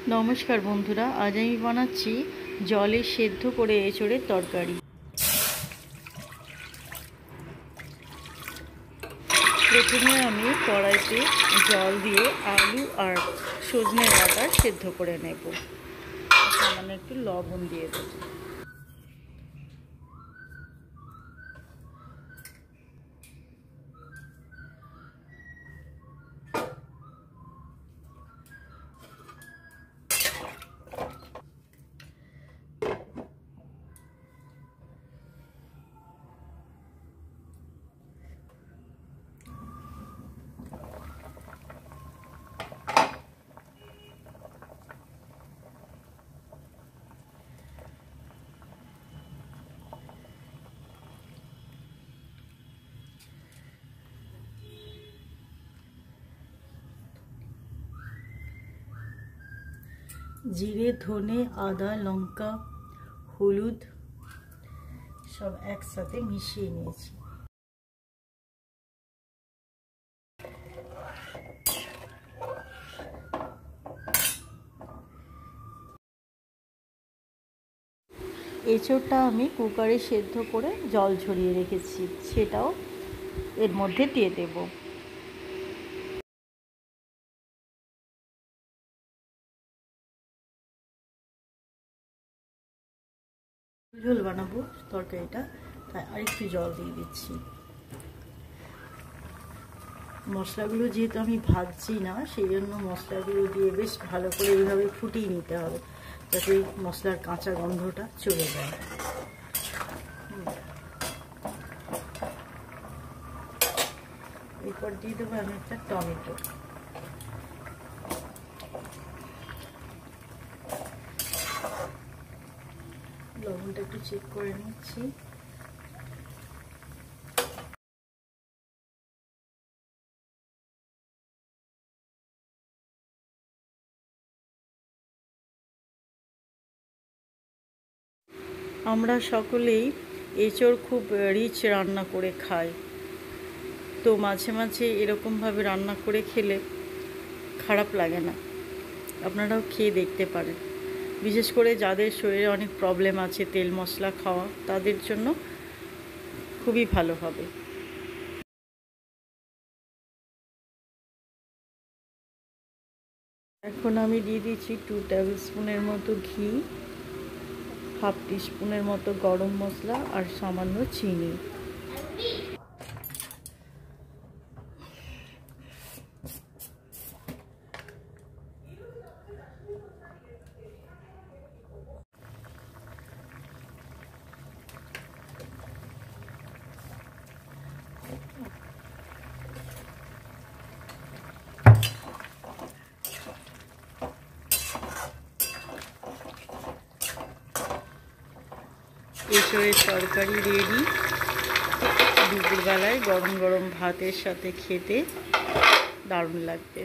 নমস্কার বন্ধুরা, আজ আমি বানাচ্ছি জলে সেদ্ধ করে এঁচোড়ের তরকারি। প্রথমে আমি কড়াইতে জল দিয়ে আলু আর সজনে ডাঁটা সেদ্ধ করে নেব। সামান্য একটু লবণ দিয়ে দেবো। জিরে, ধনে, আদা, লঙ্কা, হলুদ সব একসাথে মিশিয়ে নিয়েছি। এঁচোড়টা আমি কুকারে সেদ্ধ করে জল ঝরিয়ে রেখেছি, সেটাও এর মধ্যে দিয়ে দেব। ঝোল বানাবো তরকারিটা, তাই আরেকটু জল দিয়ে দিচ্ছি। মশলাগুলো যেহেতু আমি ভাজছি না, সেই জন্য মশলাগুলো দিয়ে বেশ ভালো করে এইভাবে ফুটিয়ে নিতে হবে, যাতে মশলার কাঁচা গন্ধটা চলে যায়। এরপর দিয়ে দেবো আমি একটা টমেটো। লবণটা একটু চেক করে নিচ্ছি। আমরা সকলেই এঁচোড় খুব রিচ রান্না করে খাই, তো মাঝে মাঝে এরকমভাবে রান্না করে খেলে খারাপ লাগে না। আপনারাও খেয়ে দেখতে পারেন। বিশেষ করে যাদের শরীরে অনেক প্রবলেম আছে তেল মশলা খাওয়া, তাদের জন্য খুবই ভালো হবে। এখন আমি দিয়ে দিচ্ছি 2 টেবিল স্পুনের মতো ঘি, হাফ টিস্পুনের মতো গরম মশলা আর সামান্য চিনি। এঁচোড়ের তরকারি রেডি। দুপুরবেলায় গরম গরম ভাতের সাথে খেতে দারুণ লাগবে।